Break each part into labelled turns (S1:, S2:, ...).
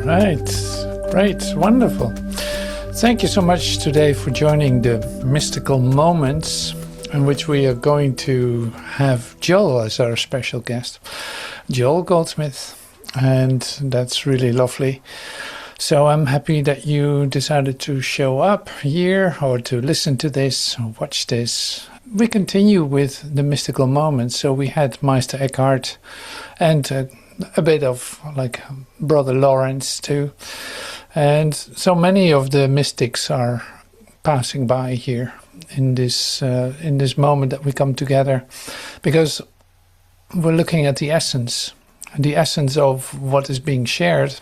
S1: Right. Great. Wonderful. Thank you so much today for joining the Mystical Moments, in which we are going to have Joel as our special guest, Joel Goldsmith, and that's really lovely. So I'm happy that you decided to show up here or to listen to this or watch this. We continue with the mystical moments. So we had Meister Eckhart and a bit of like Brother Lawrence too. And so many of the mystics are passing by here in this moment that we come together, because we're looking at the essence of what is being shared.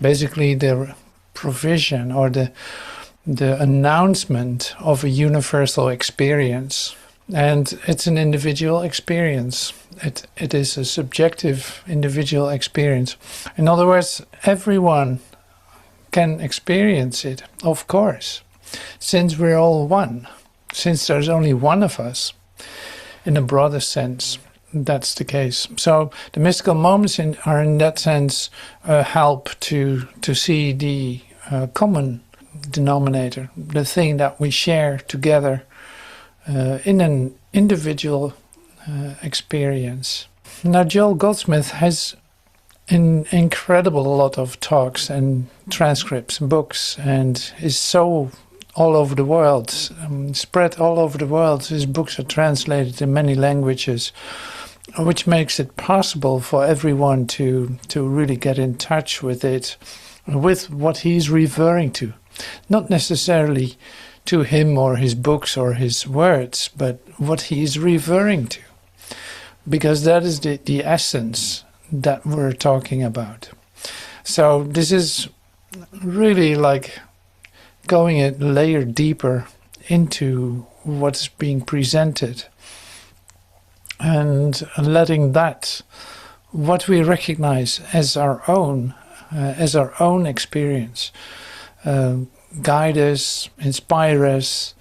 S1: Basically, the provision or the announcement of a universal experience. And it's an individual experience. It is a subjective individual experience. In other words, everyone can experience it, of course, since we're all one. Since there's only one of us, in a broader sense, that's the case. So the mystical moments are in that sense help to see the common denominator, the thing that we share together in an individual experience. Now, Joel Goldsmith has an incredible lot of talks and transcripts and books, and is so all over the world, spread all over the world. His books are translated in many languages, which makes it possible for everyone to really get in touch with it, with what he's referring to. Not necessarily to him or his books or his words, but what he's referring to. Because that is the essence that we're talking about. So this is really like going a layer deeper into what's being presented and letting that, what we recognize as our own experience, guide us, inspire us,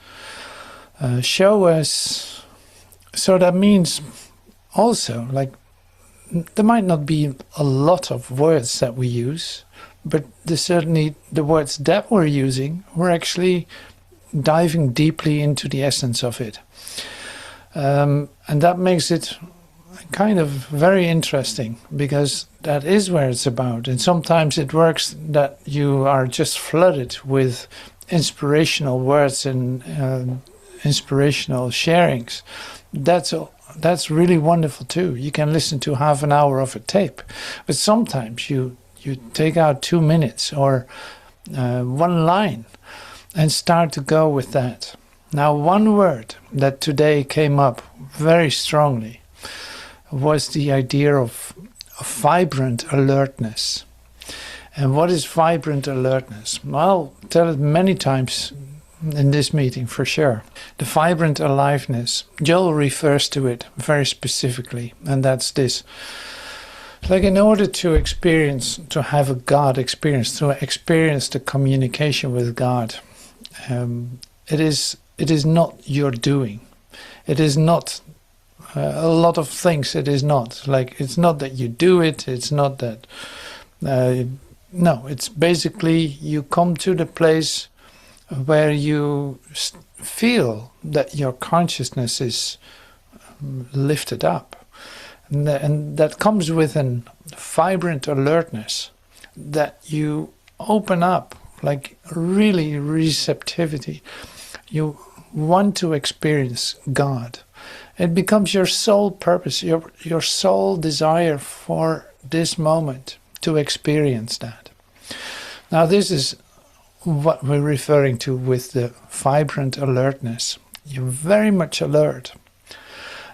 S1: show us. So that means also, like, there might not be a lot of words that we use, but certainly the words that we're using, we're actually diving deeply into the essence of it. And that makes it kind of very interesting, because that is where it's about. And sometimes it works that you are just flooded with inspirational words and inspirational sharings. That's really wonderful too. You can listen to half an hour of a tape, but sometimes you take out 2 minutes or one line and start to go with that. Now, one word that today came up very strongly was the idea of vibrant alertness. And what is vibrant alertness? Well, I'll tell it many times in this meeting for sure. The vibrant aliveness, Joel refers to it very specifically, and that's this. Like, in order to experience, to have a God experience, to experience the communication with God, it is not your doing. It is not a lot of things. It is not. Like, it's not that you do it. It's not that. No, it's basically you come to the place where you feel that your consciousness is lifted up. And that comes with a vibrant alertness, that you open up, like really receptivity. You want to experience God. It becomes your sole purpose, your sole desire for this moment to experience that. Now, this is what we're referring to with the vibrant alertness. You're very much alert.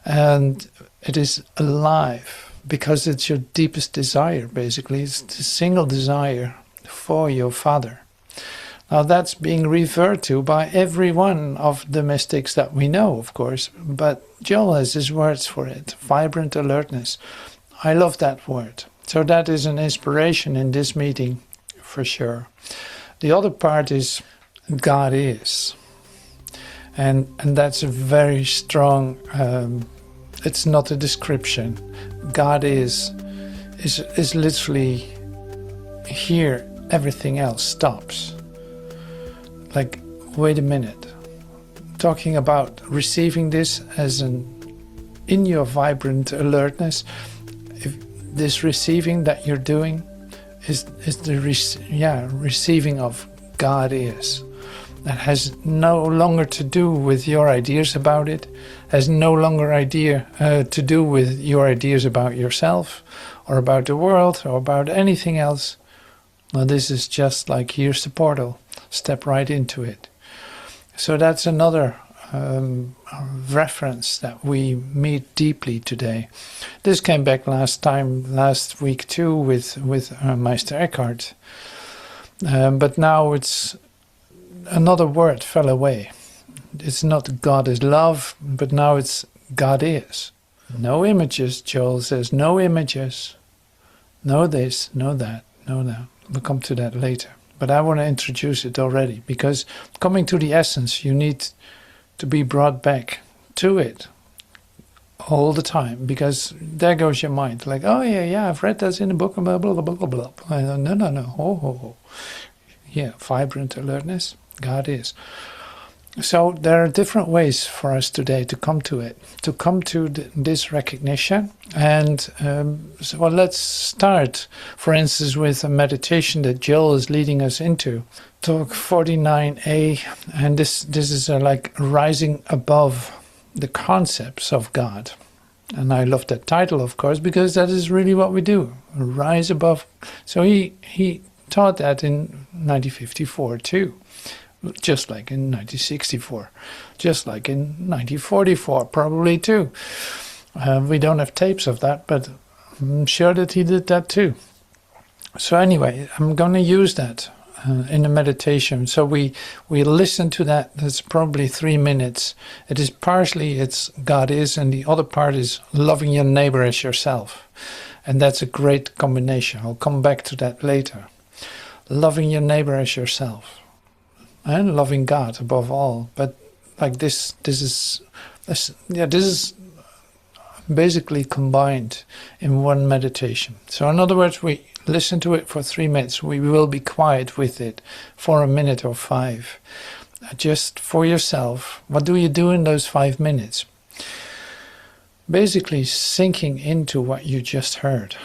S1: And it is alive because it's your deepest desire, basically. It's the single desire for your Father. Now, that's being referred to by every one of the mystics that we know, of course, but Joel has his words for it, vibrant alertness. I love that word. So that is an inspiration in this meeting, for sure. The other part is God is. And that's a very strong, it's not a description. God is literally here everything else stops. Like, wait a minute. Talking about receiving this as in your vibrant alertness, if this receiving that you're doing is the receiving of God is. That has no longer to do with your ideas about it, has no longer to do with your ideas about yourself or about the world or about anything else. Now this is just like, here's the portal, step right into it. So that's another reference that we meet deeply today. This came back last week too with Meister Eckhart. But now it's another word fell away. It's not God is love, but now it's God is. No images, Joel says, no images. No this, no that, no that. We'll come to that later. But I want to introduce it already, because coming to the essence, you need to be brought back to it all the time, because there goes your mind. Like, oh yeah, I've read that in a book, blah, blah, blah, blah, blah. No. Oh. Yeah, vibrant alertness. God is. So there are different ways for us today to come to it, to come to this recognition. And well, let's start, for instance, with a meditation that Joel is leading us into. Talk 49a, and this is like rising above the concepts of God. And I love that title, of course, because that is really what we do, rise above. So he taught that in 1954 too. Just like in 1964, just like in 1944, probably too. We don't have tapes of that, but I'm sure that he did that too. So anyway, I'm going to use that in the meditation. So we listen to that. That's probably 3 minutes. It is partially it's God is, and the other part is loving your neighbor as yourself. And that's a great combination. I'll come back to that later. Loving your neighbor as yourself. And loving God above all, but like this is basically combined in one meditation. So in other words, we listen to it for 3 minutes. We will be quiet with it for a minute or 5, just for yourself. What do you do in those 5 minutes? Basically sinking into what you just heard,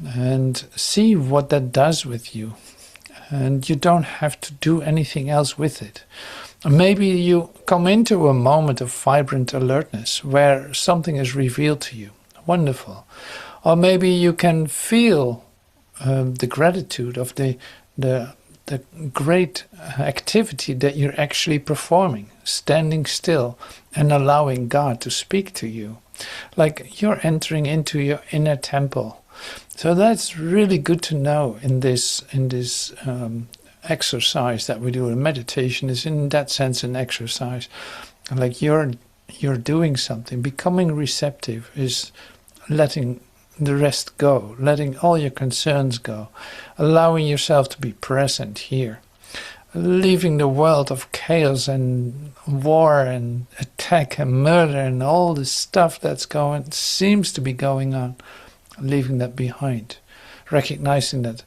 S1: and see what that does with you. And you don't have to do anything else with it. Maybe you come into a moment of vibrant alertness where something is revealed to you. Wonderful. Or maybe you can feel the gratitude of the great activity that you're actually performing, standing still and allowing God to speak to you. Like you're entering into your inner temple. So that's really good to know in this exercise that we do. And meditation is in that sense an exercise. Like you're doing something. Becoming receptive is letting the rest go, letting all your concerns go, allowing yourself to be present here, leaving the world of chaos and war and attack and murder and all the stuff that's seems to be going on. Leaving that behind, recognizing that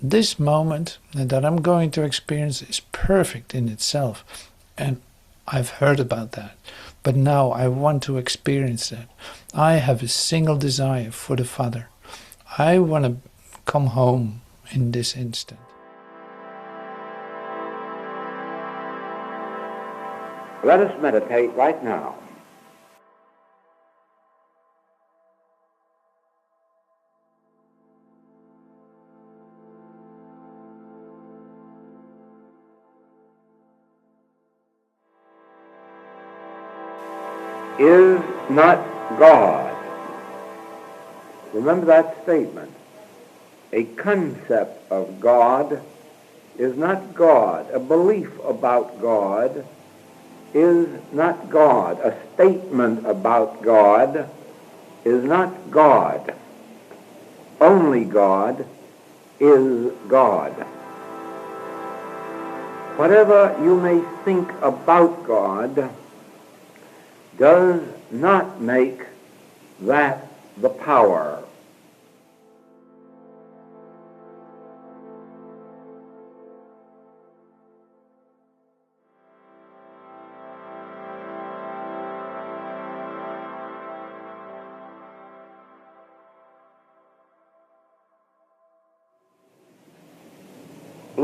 S1: this moment that I'm going to experience is perfect in itself, and I've heard about that, but now I want to experience that. I have a single desire for the Father. I want to come home in this instant.
S2: Let us meditate right now. Is not God. Remember that statement. A concept of God is not God. A belief about God is not God. A statement about God is not God. Only God is God. Whatever you may think about God does not make that the power.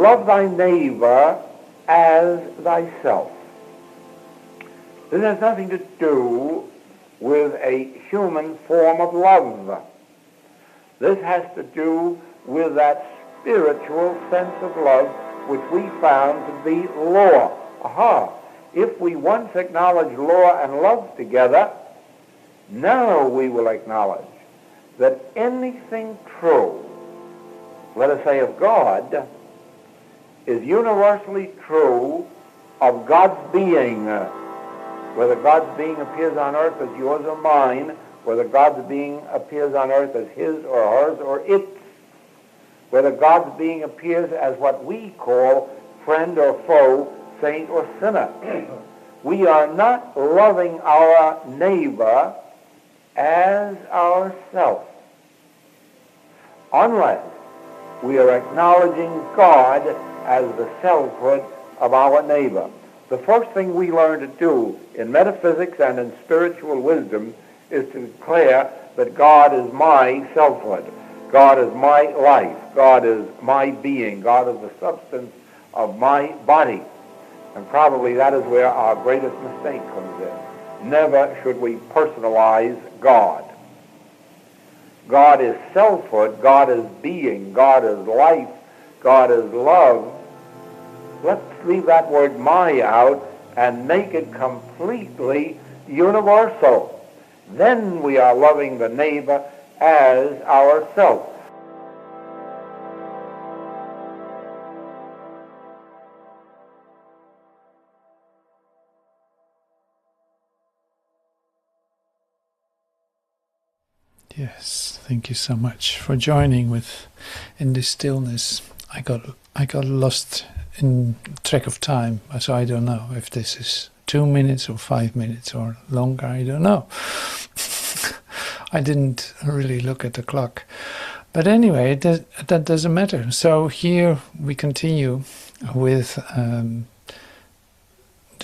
S2: love thy neighbor as thyself. This has nothing to do with a human form of love. This has to do with that spiritual sense of love which we found to be law. Aha! If we once acknowledge law and love together, now we will acknowledge that anything true, let us say of God, is universally true of God's being. Whether God's being appears on earth as yours or mine, whether God's being appears on earth as his or hers or its, whether God's being appears as what we call friend or foe, saint or sinner. We are not loving our neighbor as ourselves unless we are acknowledging God as the selfhood of our neighbor. The first thing we learn to do in metaphysics and in spiritual wisdom is to declare that God is my selfhood. God is my life. God is my being. God is the substance of my body. And probably that is where our greatest mistake comes in. Never should we personalize God. God is selfhood. God is being. God is life. God is love. Let's leave that word my out and make it completely universal. Then we are loving the neighbor as ourselves.
S1: Yes, thank you so much for joining with in this stillness. I got lost in track of time, so I don't know if this is 2 minutes or 5 minutes or longer. I don't know. I didn't really look at the clock, but anyway, that doesn't matter. So here we continue with the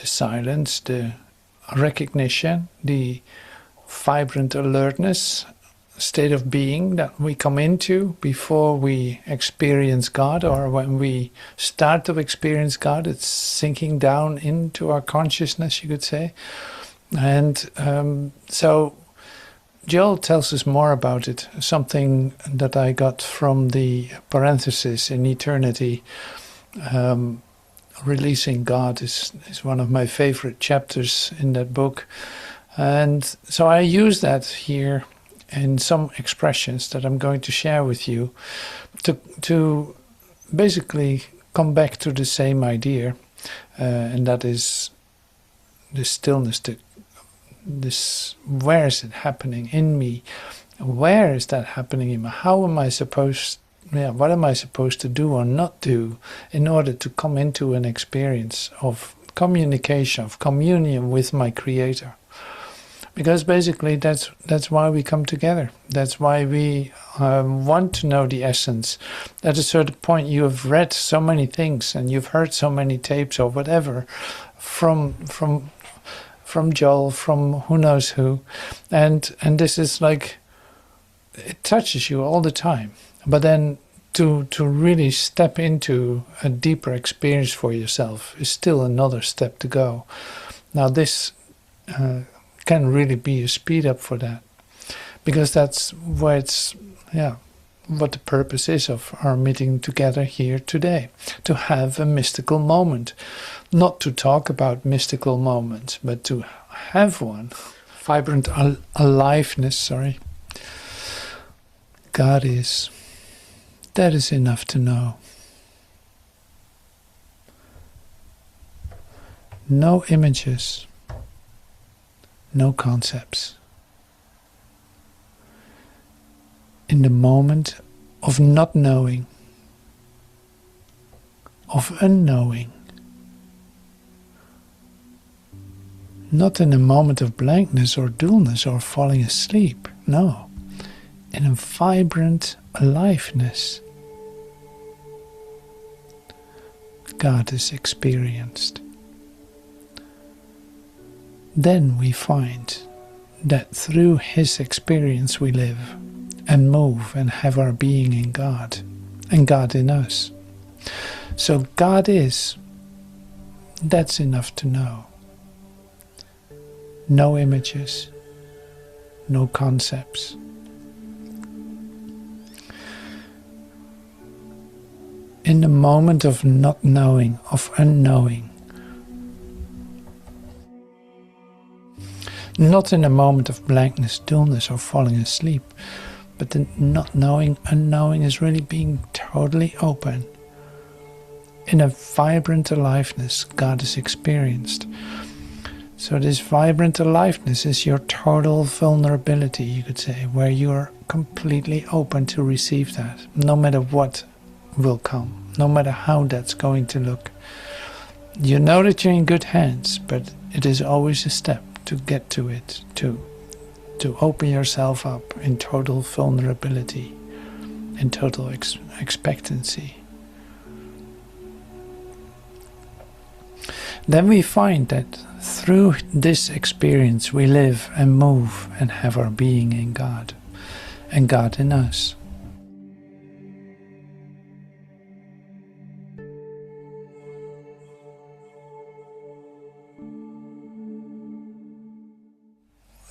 S1: silence, the recognition, the vibrant alertness state of being that we come into before we experience God, or when we start to experience God. It's sinking down into our consciousness, you could say. And so Joel tells us more about it, something that I got from the parenthesis in eternity. Releasing God is one of my favorite chapters in that book. And so I use that here in some expressions that I'm going to share with you to basically come back to the same idea, and that is the stillness, this where is it happening in me? Where is that happening in me? How am I supposed, what am I supposed to do or not do in order to come into an experience of communication, of communion with my Creator? Because basically that's why we come together. That's why we want to know the essence. At a certain point you have read so many things and you've heard so many tapes or whatever from Joel, from who knows who, and this is like, it touches you all the time. But then to really step into a deeper experience for yourself is still another step to go. Now this can really be a speed up for that, because that's where it's, what the purpose is of our meeting together here today, to have a mystical moment, not to talk about mystical moments, but to have one. Vibrant aliveness, God is, that is enough to know. No images, no concepts. In the moment of not knowing, of unknowing, not in a moment of blankness or dullness or falling asleep, no, in a vibrant aliveness, God is experienced. Then we find that through His experience we live and move and have our being in God, and God in us. So God is, that's enough to know. No images, no concepts. In the moment of not knowing, of unknowing, not in a moment of blankness, dullness, or falling asleep, but the not knowing, unknowing is really being totally open. In a vibrant aliveness, God is experienced. So this vibrant aliveness is your total vulnerability, you could say, where you're completely open to receive that, no matter what will come, no matter how that's going to look. You know that you're in good hands, but it is always a step to get to it, to open yourself up in total vulnerability, in total expectancy. Then we find that through this experience we live and move and have our being in God, and God in us.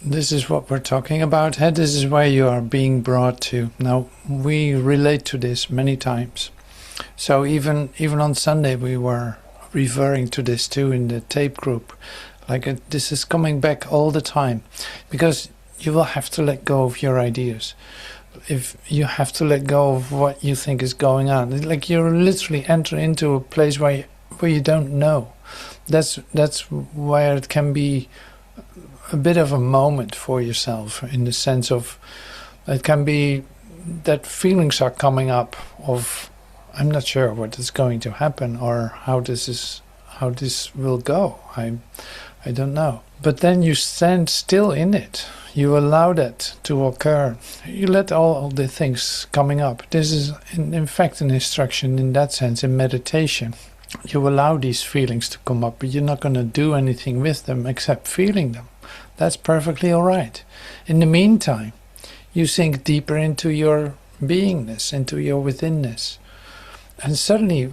S1: This is what we're talking about. This is where you are being brought to. Now, we relate to this many times. So even on Sunday we were referring to this too in the tape group. This is coming back all the time. Because you will have to let go of your ideas. If you have to let go of what you think is going on. Like you're literally entering into a place where you don't know. That's where it can be a bit of a moment for yourself, in the sense of it can be that feelings are coming up of I'm not sure what is going to happen or how this will go. I don't know. But then you stand still in it. You allow that to occur. You let all the things coming up. This is in fact an instruction in that sense in meditation. You allow these feelings to come up, but you're not going to do anything with them except feeling them. That's perfectly all right. In the meantime, you sink deeper into your beingness, into your withinness. And suddenly,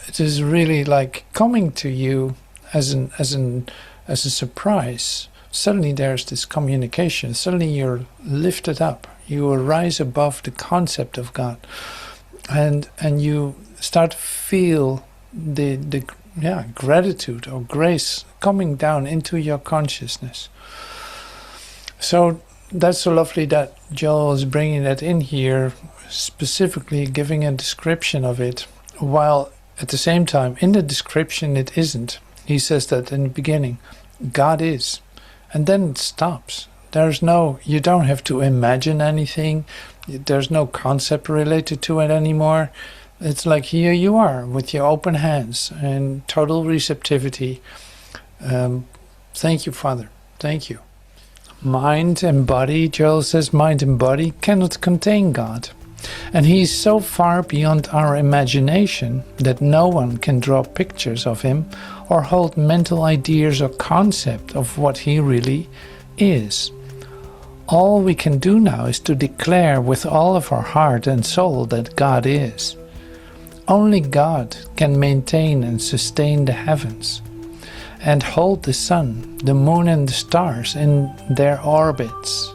S1: it is really like coming to you as a surprise. Suddenly there's this communication. Suddenly you're lifted up. You arise above the concept of God. And you start to feel the gratitude or grace coming down into your consciousness. So that's so lovely that Joel is bringing that in here, specifically giving a description of it, while at the same time in the description it isn't. He says that in the beginning, God is, and then it stops. You don't have to imagine anything. There's no concept related to it anymore. It's like here you are with your open hands and total receptivity. Thank you, Father. Thank you. Mind and body, Joel says, mind and body cannot contain God. And he is so far beyond our imagination that no one can draw pictures of him or hold mental ideas or concept of what he really is. All we can do now is to declare with all of our heart and soul that God is. Only God can maintain and sustain the heavens and hold the sun, the moon and the stars in their orbits.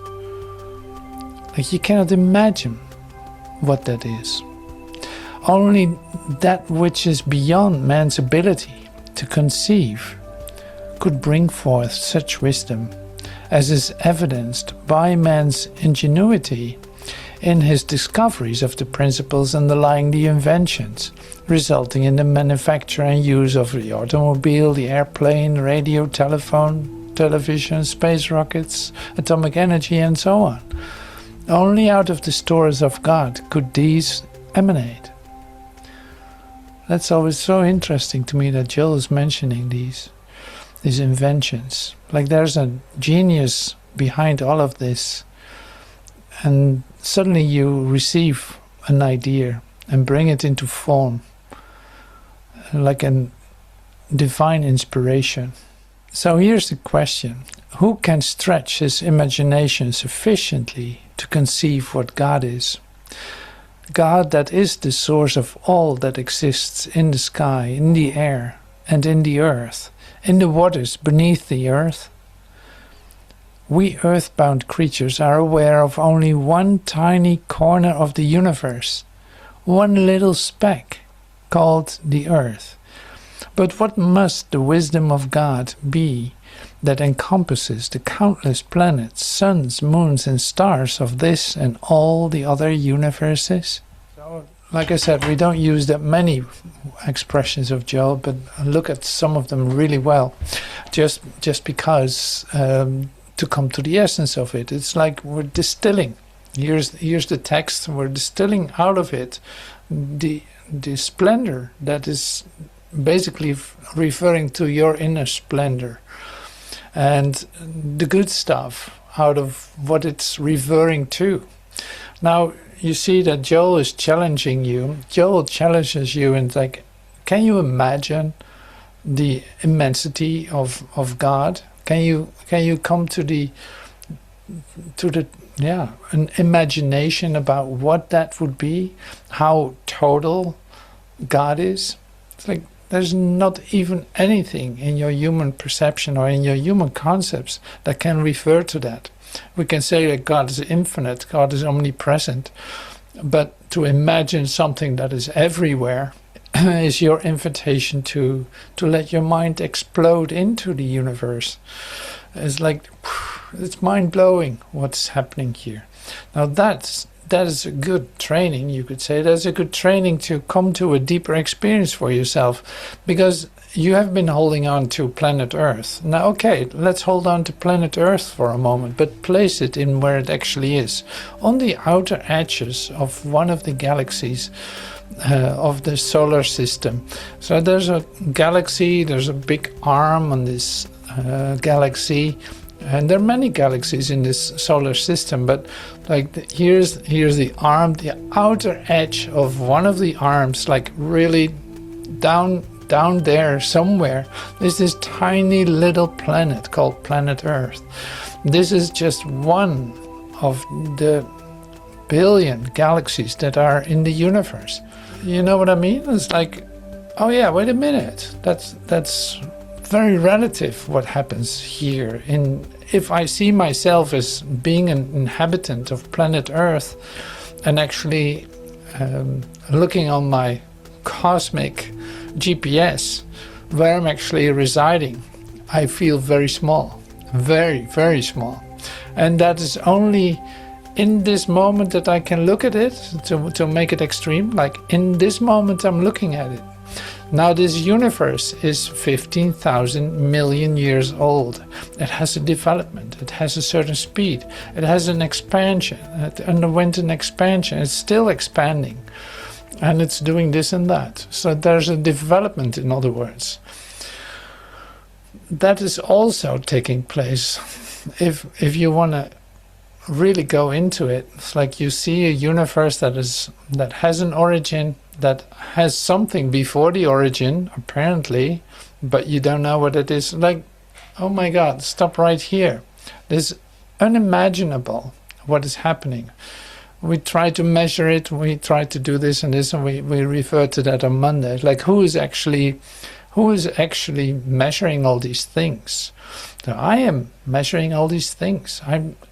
S1: Like you cannot imagine what that is. Only that which is beyond man's ability to conceive could bring forth such wisdom as is evidenced by man's ingenuity in his discoveries of the principles underlying the inventions, resulting in the manufacture and use of the automobile, the airplane, radio, telephone, television, space rockets, atomic energy, and so on. Only out of the stores of God could these emanate. That's always so interesting to me that Joel is mentioning these inventions. Like there's a genius behind all of this, and suddenly you receive an idea and bring it into form, like a divine inspiration. So here's the question: who can stretch his imagination sufficiently to conceive what God is? God that is the source of all that exists in the sky, in the air, and in the earth, in the waters beneath the earth. We earthbound creatures are aware of only one tiny corner of the universe, one little speck called the earth. But what must the wisdom of God be that encompasses the countless planets, suns, moons, and stars of this and all the other universes? So, like I said, we don't use that many expressions of Joel, but look at some of them really well, just because to come to the essence of it. It's like we're distilling. Here's the text. We're distilling out of it the splendor that is basically referring to your inner splendor, and the good stuff out of what it's referring to. Now you see that Joel is challenging you. Joel challenges you and like, can you imagine the immensity of God? Can you come to an imagination about what that would be? How total God is? It's like there's not even anything in your human perception or in your human concepts that can refer to that. We can say that God is infinite, God is omnipresent, but to imagine something that is everywhere is your invitation to let your mind explode into the universe. It's like, it's mind-blowing what's happening here. Now that is a good training, you could say. That's a good training to come to a deeper experience for yourself, because you have been holding on to planet Earth. Now, okay, let's hold on to planet Earth for a moment, but place it in where it actually is. On the outer edges of one of the galaxies of the solar system. So there's a galaxy, there's a big arm on this galaxy, and there are many galaxies in this solar system, but like here's the arm, the outer edge of one of the arms, like really down there somewhere, there's this tiny little planet called planet Earth. This is just one of the billion galaxies that are in the universe. You know what I mean? It's like, oh yeah, wait a minute. That's very relative what happens here. If I see myself as being an inhabitant of planet Earth and actually looking on my cosmic GPS where I'm actually residing, I feel very small, very, very small. And that is only in this moment that I can look at it, to make it extreme. Like in this moment I'm looking at it. Now this universe is 15,000 million years old. It has a development, it has a certain speed, it has an expansion, it underwent an expansion, it's still expanding, and it's doing this and that. So there's a development, in other words. That is also taking place. If you want to really go into it, it's like you see a universe that has an origin, that has something before the origin, apparently, but you don't know what it is. Like, oh my God, stop right here. This is unimaginable what is happening. We try to measure it, we try to do this and this, and we refer to that on Monday. Like, who is actually measuring all these things? So I am measuring all these things.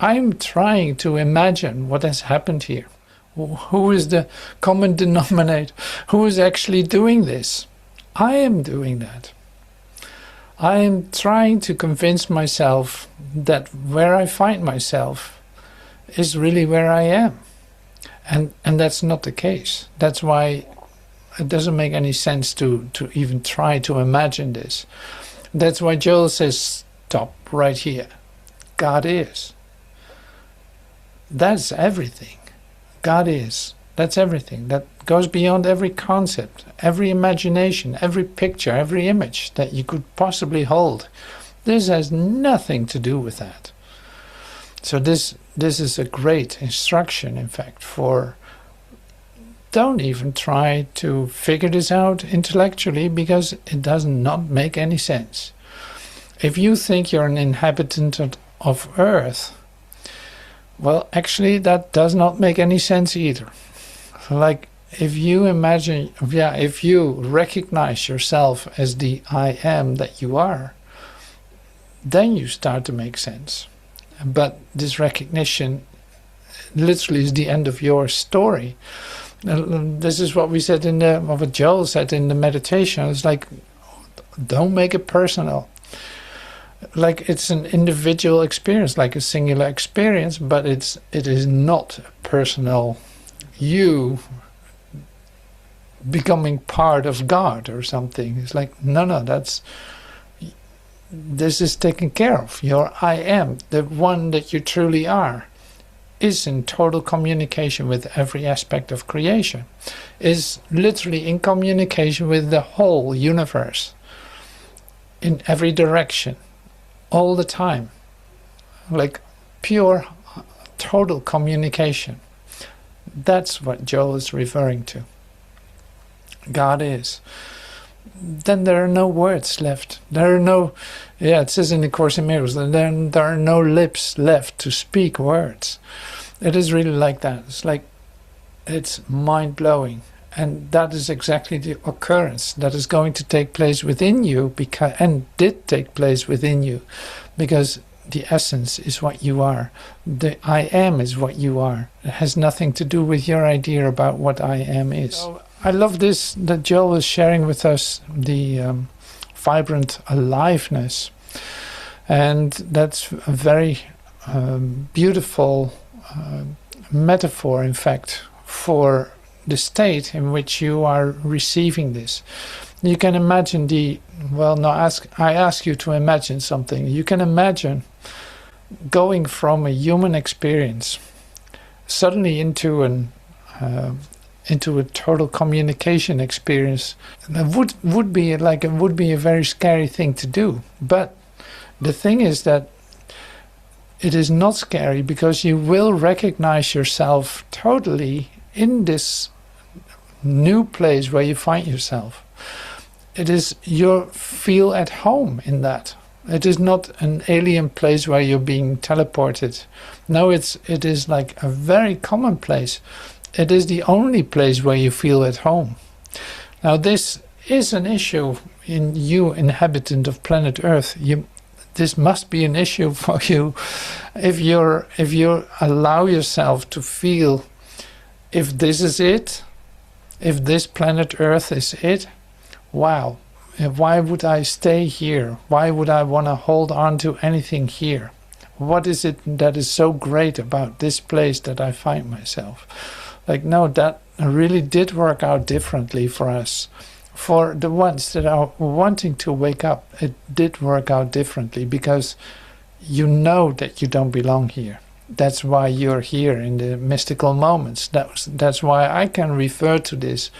S1: I'm trying to imagine what has happened here. Who is the common denominator? Who is actually doing this? I am doing that. I am trying to convince myself that where I find myself is really where I am. And that's not the case. That's why it doesn't make any sense to even try to imagine this. That's why Joel says, stop right here. God is. That's everything. God is. That's everything. That goes beyond every concept, every imagination, every picture, every image that you could possibly hold. This has nothing to do with that. So this is a great instruction, in fact, for don't even try to figure this out intellectually, because it does not make any sense. If you think you're an inhabitant of Earth, well, actually, that does not make any sense either. Like if you imagine, if you recognize yourself as the I am that you are, then you start to make sense. But this recognition literally is the end of your story. This is what we said what Joel said in the meditation. It's like, don't make it personal. Like it's an individual experience, like a singular experience, but it is not personal. You becoming part of God or something. It's like, no, this is taken care of. Your I am, the one that you truly are, is in total communication with every aspect of creation, is literally in communication with the whole universe, in every direction, all the time. Like pure, total communication. That's what Joel is referring to. God is. Then there are no words left. There are no, it says in the Course in Miracles, then there are no lips left to speak words. It is really like that. It's like, it's mind-blowing. And that is exactly the occurrence that is going to take place within you, and did take place within you, because the essence is what you are. The I am is what you are. It has nothing to do with your idea about what I am is. So I love this, that Joel was sharing with us the vibrant aliveness. And that's a very beautiful metaphor, in fact, for the state in which you are receiving this. You can imagine I ask you to imagine something. You can imagine going from a human experience suddenly into a total communication experience. That would be a very scary thing to do. But the thing is that it is not scary, because you will recognize yourself totally in this new place where you find yourself. It is you feel at home in that. It is not an alien place where you're being teleported. No, it is like a very common place. It is the only place where you feel at home. Now this is an issue in you, inhabitant of planet Earth. This must be an issue for you if you allow yourself to feel, if this is it, if this planet Earth is it, wow, why would I stay here? Why would I want to hold on to anything here? What is it that is so great about this place that I find myself? Like, no, that really did work out differently for us. For the ones that are wanting to wake up, it did work out differently, because you know that you don't belong here. That's why you're here in the mystical moments. That's why I can refer to this,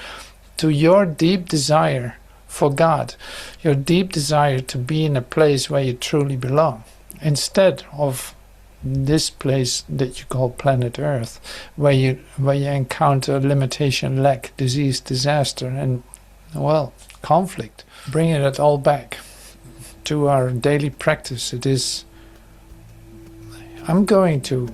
S1: to your deep desire for God, your deep desire to be in a place where you truly belong, instead of this place that you call planet Earth, where you encounter limitation, lack, disease, disaster, and conflict. Bringing it all back to our daily practice, I'm going to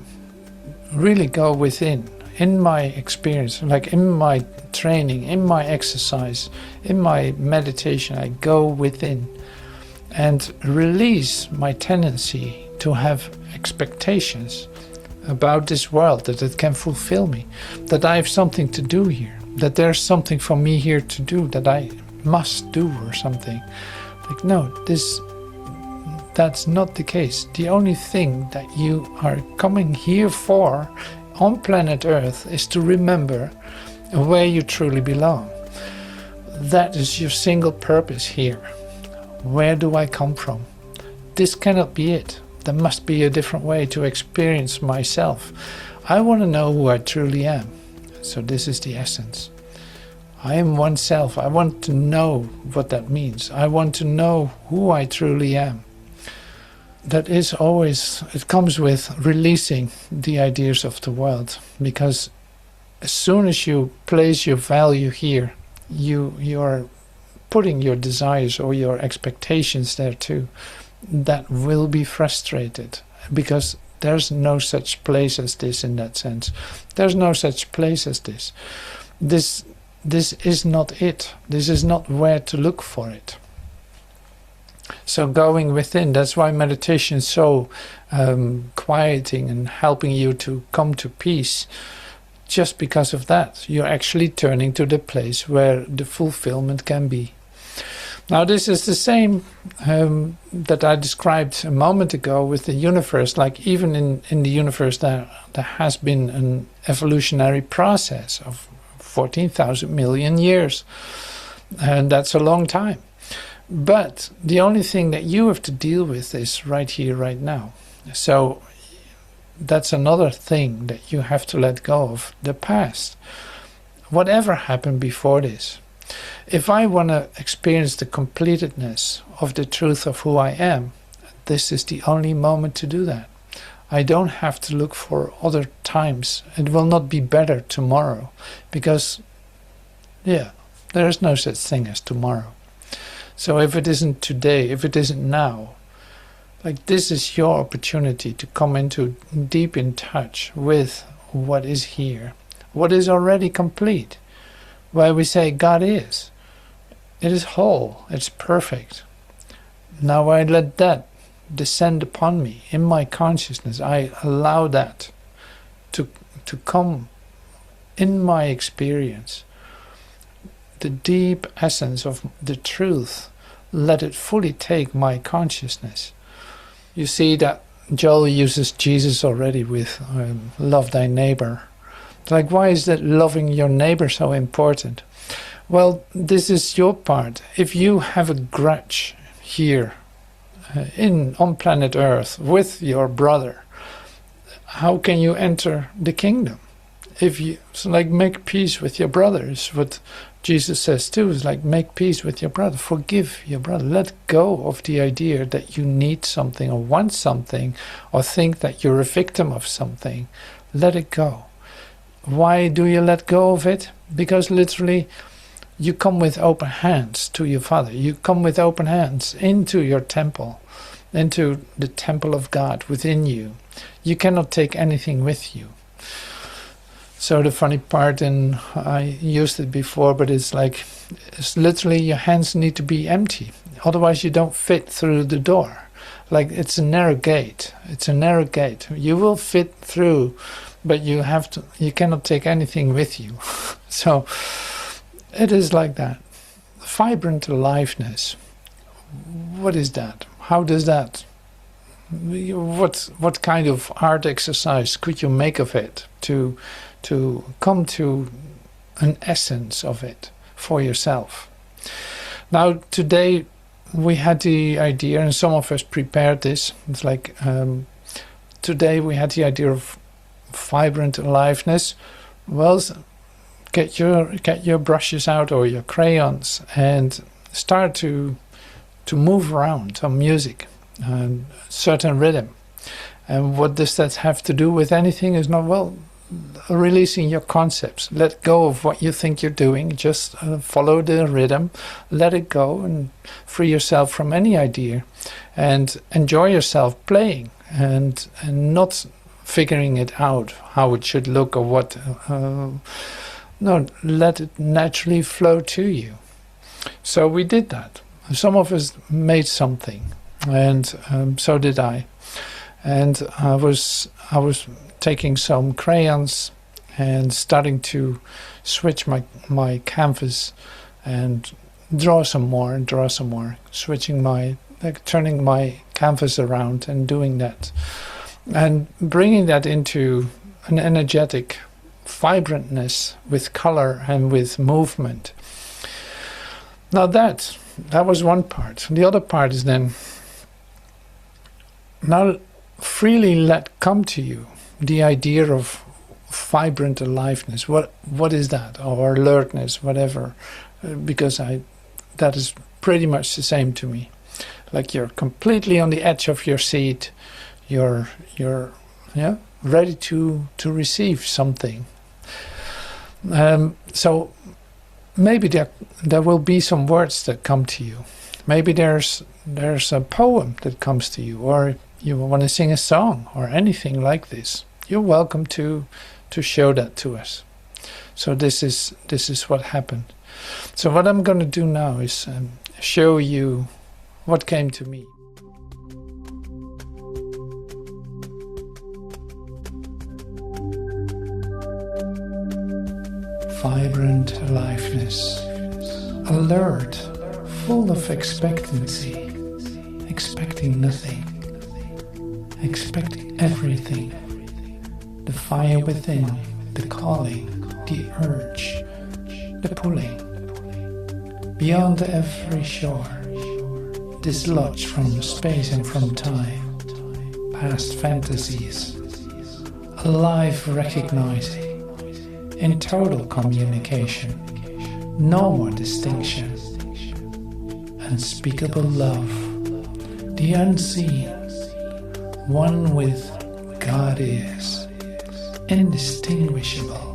S1: really go within, in my experience, like in my training, in my exercise, in my meditation, I go within and release my tendency to have expectations about this world, that it can fulfill me, that I have something to do here, that there's something for me here to do, that I must do or something. Like, no, that's not the case. The only thing that you are coming here for on planet Earth is to remember where you truly belong. That is your single purpose here. Where do I come from? This cannot be it. There must be a different way to experience myself. I want to know who I truly am. So this is the essence. I am oneself. I want to know what that means. I want to know who I truly am. That is always, it comes with releasing the ideas of the world, because as soon as you place your value here, you are putting your desires or your expectations there too. That will be frustrated, because there's no such place as this in that sense. There's no such place as this. this is not it. This is not where to look for it. So going within, that's why meditation is so quieting and helping you to come to peace. Just because of that, you're actually turning to the place where the fulfillment can be. Now this is the same that I described a moment ago with the universe. Like even in the universe there has been an evolutionary process of 14,000 million years. And that's a long time. But the only thing that you have to deal with is right here, right now. So that's another thing that you have to let go of, the past. Whatever happened before this. If I want to experience the completedness of the truth of who I am, this is the only moment to do that. I don't have to look for other times. It will not be better tomorrow. Because, there is no such thing as tomorrow. So if it isn't today, if it isn't now, like this is your opportunity to come into deep in touch with what is here, what is already complete. Where we say God is. It is whole, it's perfect. Now I let that descend upon me in my consciousness. I allow that to come in my experience. The deep essence of the truth, let it fully take my consciousness. You see that Joel uses Jesus already with love thy neighbor. Like, why is that loving your neighbor so important? Well, this is your part. If you have a grudge here on planet Earth with your brother, how can you enter the kingdom? If you make peace with your brother, is what Jesus says too, is like make peace with your brother, forgive your brother, let go of the idea that you need something or want something or think that you're a victim of something. Let it go. Why do you let go of it? Because literally you come with open hands to your Father. You come with open hands into your temple, into the temple of God within you. You cannot take anything with you. So the funny part, and I used it before, but it's literally your hands need to be empty. Otherwise you don't fit through the door. Like it's a narrow gate. It's a narrow gate. You will fit through, but you cannot take anything with you. So it is like that. Vibrant aliveness. What is that? How does that? What kind of art exercise could you make of it to come to an essence of it for yourself? Now today we had the idea, and some of us prepared this. It's like today we had the idea of vibrant aliveness. Well, get your brushes out or your crayons and start to move around on music, certain rhythm. And what does that have to do with anything? Is not, well, releasing your concepts. Let go of what you think you're doing. Just follow the rhythm. Let it go and free yourself from any idea. And enjoy yourself playing and not figuring it out, how it should look or what. No, let it naturally flow to you. So we did that. Some of us made something, and so did I. And I was taking some crayons and starting to switch my canvas and draw some more, switching turning my canvas around and doing that. And bringing that into an energetic vibrantness with color and with movement. Now that was one part. The other part is then, now freely let come to you the idea of vibrant aliveness. What is that? Or alertness, whatever. Because that is pretty much the same to me. Like you're completely on the edge of your seat. You're ready to receive something. So maybe there will be some words that come to you. Maybe there's a poem that comes to you, or you want to sing a song or anything like this. You're welcome to show that to us. So this is what happened. So what I'm going to do now is show you what came to me. Vibrant aliveness, alert, full of expectancy, expecting nothing, expecting everything, the fire within, the calling, the urge, the pulling, beyond every shore, dislodged from space and from time, past fantasies, alive recognizing, in total communication, no more distinction, unspeakable love, the unseen, one with God is, indistinguishable.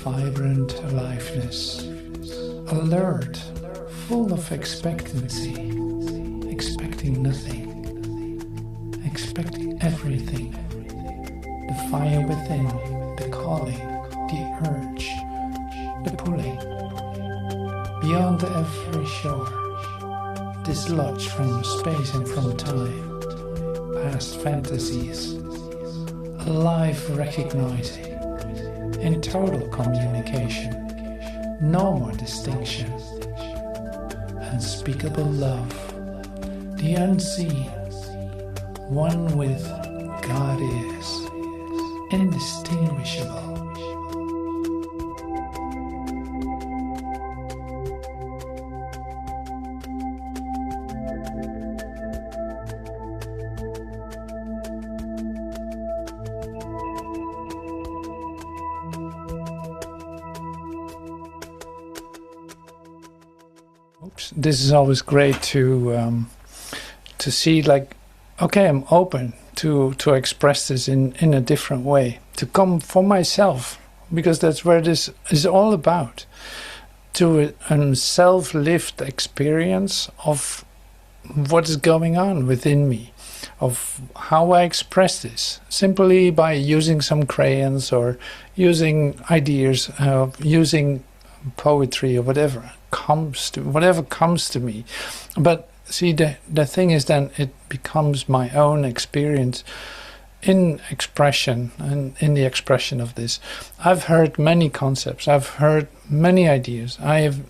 S1: Vibrant aliveness, alert, full of expectancy, expecting nothing, expecting everything, the fire within, the calling, the urge, the pulling, beyond every shore, dislodged from space and from time, past fantasies, alive recognizing, in total communication, no more distinction, unspeakable love, the unseen, one with God is, indistinguishable. This is always great to see, like, okay, I'm open to express this in a different way, to come for myself, because that's where this is all about, to a self-lived experience of what is going on within me, of how I express this, simply by using some crayons or using ideas, using poetry or whatever comes to me. But see, the thing is, then it becomes my own experience in expression, and in the expression of this. I've heard many concepts, I've heard many ideas, I have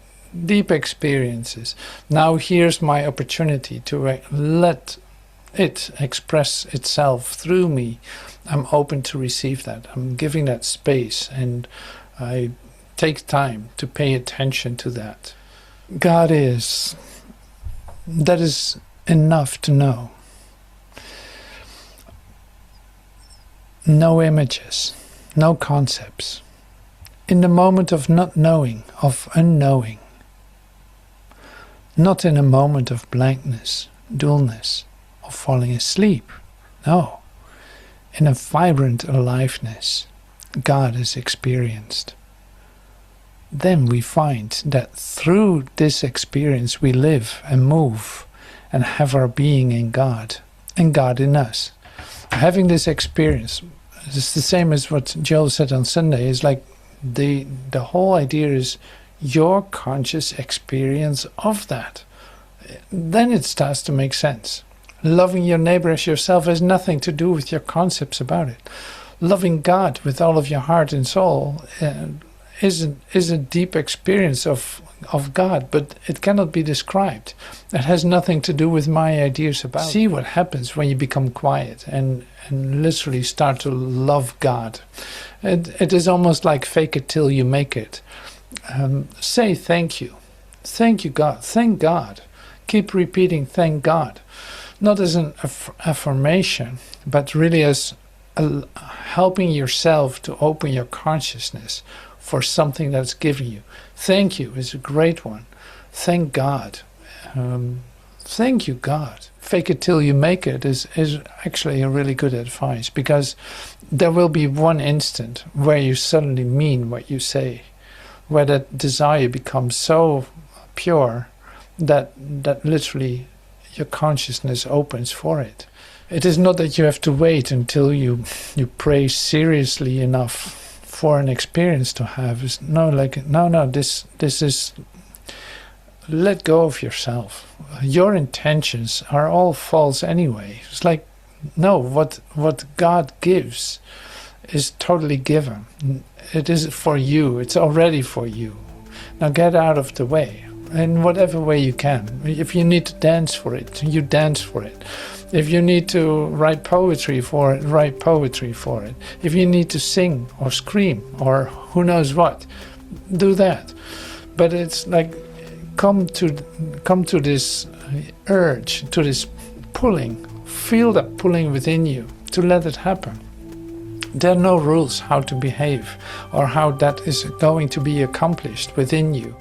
S1: deep experiences. Now here's my opportunity to let it express itself through me. I'm open to receive that. I'm giving that space, and I take time to pay attention to that. God is, that is enough to know. No images, no concepts. In the moment of not knowing, of unknowing. Not in a moment of blankness, dullness, of falling asleep. No. In a vibrant aliveness, God is experienced. Then we find that through this experience we live and move and have our being in God and God in us. Having this experience is the same as what Joel said on Sunday. Is like the whole idea is your conscious experience of that. Then it starts to make sense. Loving your neighbor as yourself has nothing to do with your concepts about it. Loving God with all of your heart and soul is a deep experience of God, but it cannot be described. It has nothing to do with my ideas about it. See what happens when you become quiet and literally start to love God. It is almost like fake it till you make it. Say thank you. Thank you, God. Thank God. keep repeating thank God, not as an affirmation, but really as helping yourself to open your consciousness for something that's given you. Thank you is a great one. Thank God. Thank you, God. Fake it till you make it is actually a really good advice, because there will be one instant where you suddenly mean what you say, where that desire becomes so pure that literally your consciousness opens for it. It is not that you have to wait until you pray seriously enough for an experience to have. It's this is, let go of yourself. Your intentions are all false anyway. It's like, no, what God gives is totally given. It is for you. It's already for you. Now get out of the way in whatever way you can. If you need to dance for it, you dance for it. If you need to write poetry for it, write poetry for it. If you need to sing or scream or who knows what, do that. But it's like, come to this urge, to this pulling. Feel that pulling within you to let it happen. There are no rules how to behave or how that is going to be accomplished within you.